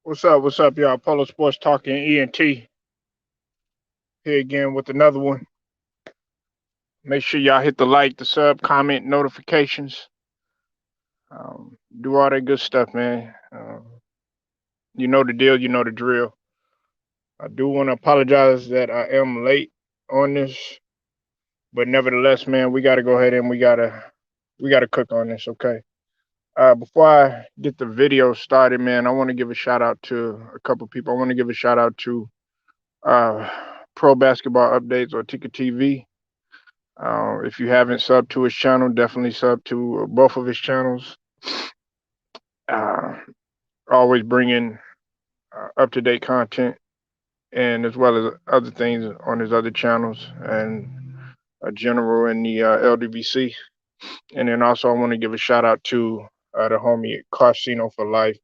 What's up? What's up, y'all? Polo Sports Talking ENT here again with another one. Make sure y'all hit the like, the sub, comment, notifications. Do all that good stuff, man. You know the deal. You know the drill. I do want to apologize that I am late on this, but nevertheless, man, we got to go ahead and we gotta cook on this, okay? Before I get the video started, man, I want to give a shout out to a couple people. I want to give a shout out to uh, Pro Basketball Updates or Ticket TV. If you haven't subbed to his channel, definitely sub to both of his channels. Uh, Always bringing up to date content and as well as other things on his other channels and a general in the LDVC. And then also, I want to give a shout out to the homie Carcino for Life.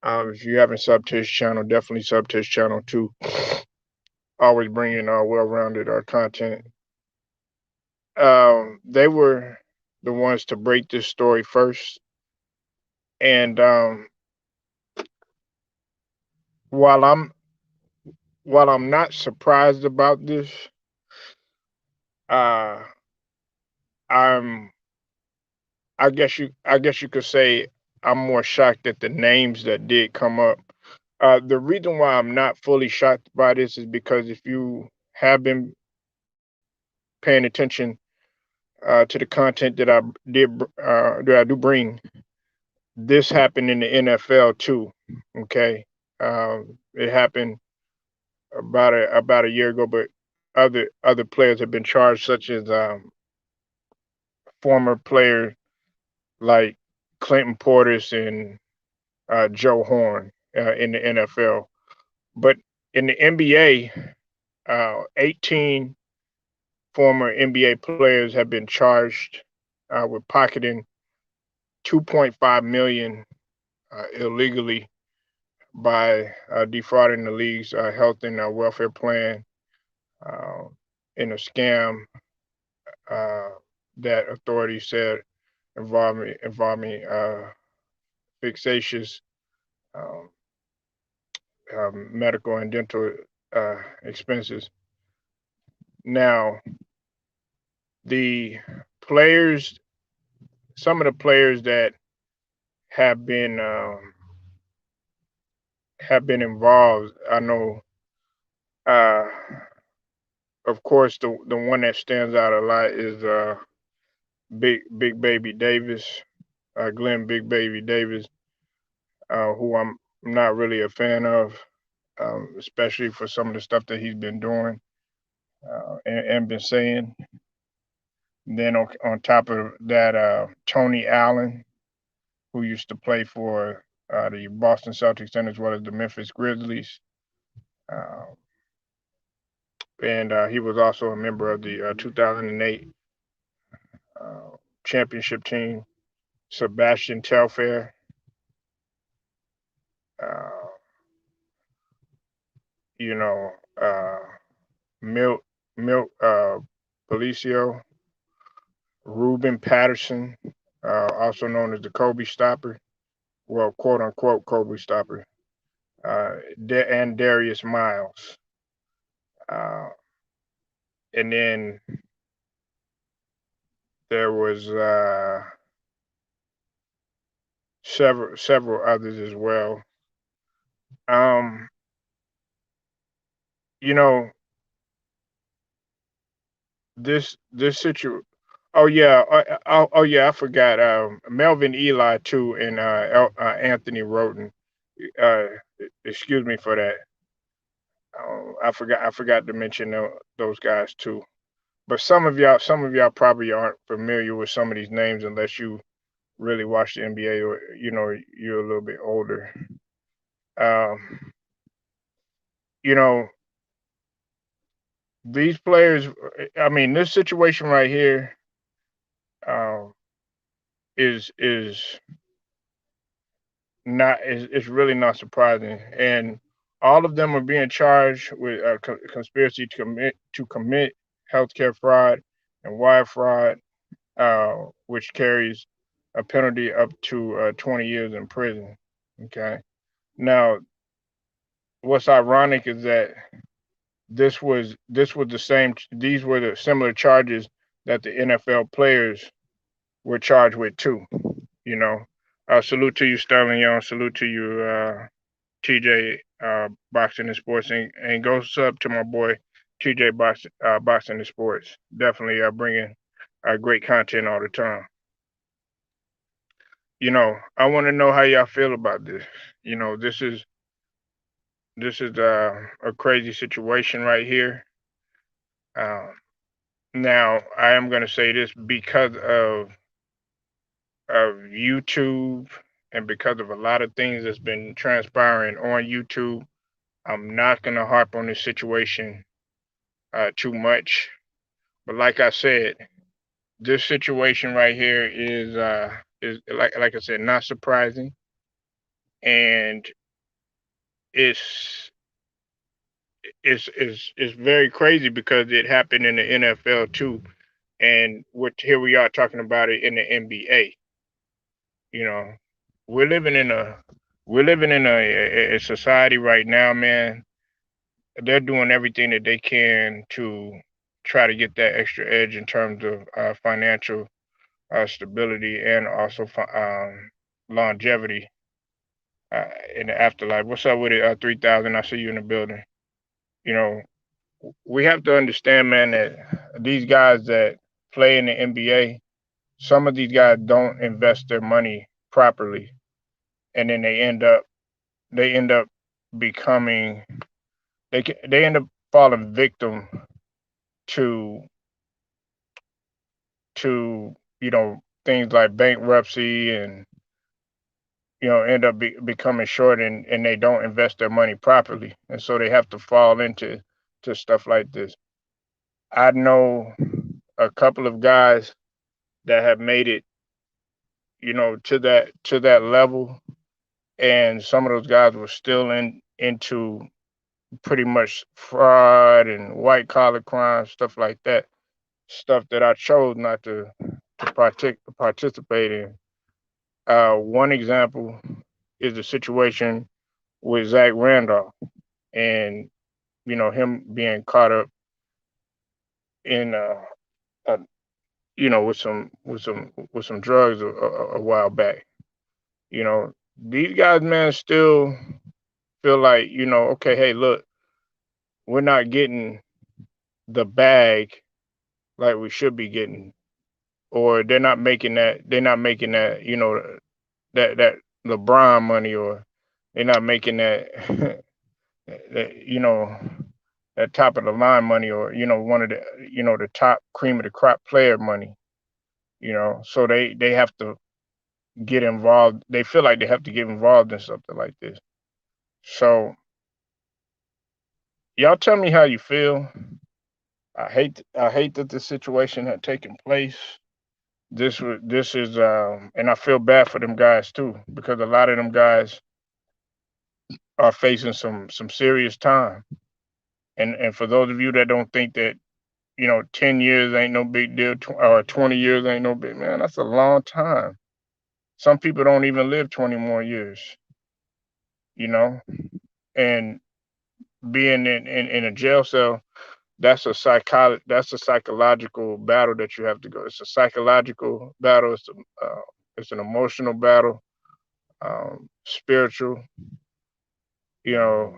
If you haven't subbed to his channel, definitely sub to his channel too. Always bringing well rounded content. They were the ones to break this story first. And while I'm while I'm not surprised about this, uh, I'm I guess you could say I'm more shocked at the names that did come up. The reason why I'm not fully shocked by this is because if you have been paying attention to the content that I do bring, this happened in the NFL too. Okay, it happened about a year ago, but other players have been charged, such as former players like Clinton Portis and Joe Horn in the NFL. But in the NBA, 18 former NBA players have been charged with pocketing 2.5 million illegally by defrauding the league's health and welfare plan uh, in a scam uh, that authorities said involving fixatious um, medical and dental expenses. Now, the players, some of the players that have been um, have been involved, I know. Uh, of course, the one that stands out a lot is Big Baby Davis, Glenn Big Baby Davis, who I'm not really a fan of, especially for some of the stuff that he's been doing and been saying. Then on top of that, Tony Allen, who used to play for the Boston Celtics and as well as the Memphis Grizzlies. Uh, and he was also a member of the 2008 uh, championship team. Sebastian Telfair, uh, you know, uh, Milt, Milt Policio, Ruben Patterson, also known as the Kobe Stopper, well, quote unquote Kobe Stopper, and Darius Miles. Uh, and then there was several others as well. Um, you know, this situation. Oh yeah, yeah, I forgot. Melvin Eli too, and Anthony Roten. Uh, Excuse me for that. I forgot to mention those guys too. But some of y'all probably aren't familiar with some of these names unless you really watch the NBA or you're a little bit older. Um, you know these players. I mean, this situation right here um, is is really not surprising, and all of them are being charged with conspiracy to commit healthcare fraud and wire fraud, which carries a penalty up to 20 years in prison. Okay, Now, what's ironic is that this was the same. These were the similar charges that the NFL players were charged with too. You know, salute to you, Sterling Young. Salute to you, TJ, Boxing and Sports, and goes up to my boy TJ Boxing and Sports. Definitely bringing great content all the time. I want to know how y'all feel about this. This is a crazy situation right here. Um, Now, I am going to say this because of YouTube and because of a lot of things that's been transpiring on YouTube. I'm not going to harp on this situation too much. But like I said, this situation right here is like I said, not surprising, and it's it's very crazy because it happened in the NFL too, and here we are talking about it in the NBA. You know, we're living in a we're living in a society right now, man. They're doing everything that they can to try to get that extra edge in terms of financial stability and also longevity in the afterlife. What's up with it? 3,000. I see you in the building. You know, we have to understand, man, that these guys that play in the NBA, some of these guys don't invest their money properly, and then they end up becoming they end up falling victim to things like bankruptcy and end up becoming short, and they don't invest their money properly, and so they have to fall into stuff like this. I know a couple of guys that have made it to that level, and some of those guys were still into pretty much fraud and white collar crime, stuff like that, stuff that I chose not to participate in. One example is the situation with Zach Randolph, and him being caught up in uh with some drugs a while back. These guys, man, still feel like, okay, hey, look, we're not getting the bag like we should be getting, or they're not making that that LeBron money, or they're not making that that top of the line money, or one of the top cream of the crop player money. So they have to get involved. They feel like they have to get involved in something like this. So y'all tell me how you feel. I hate that this situation had taken place. This is and I feel bad for them guys too, because a lot of them guys are facing some serious time. And for those of you that don't think that 10 years ain't no big deal, or 20 years ain't no big, man, that's a long time. Some people don't even live 20 more years, you know, and being in a jail cell, that's a psychological battle that you have to go. It's a psychological battle. It's an emotional battle, spiritual, you know,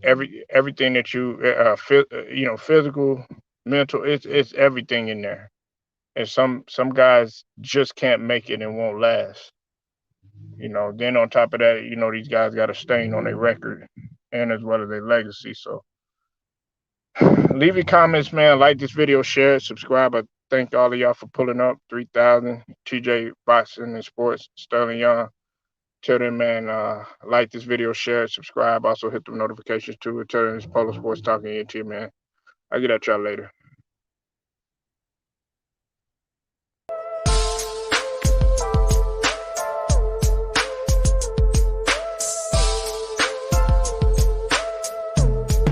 everything that physical, mental, it's everything in there. And some guys just can't make it and won't last. Then on top of that, these guys got a stain on their record and as well as their legacy. So leave your comments, man. Like this video, share it, subscribe. I thank all of y'all for pulling up. 3,000. TJ Boxing and Sports, Sterling Young. Tell them, man, like this video, share it, subscribe. Also hit the notifications too. Tell them it's Polo Sports talking to you, man. I'll get at y'all later.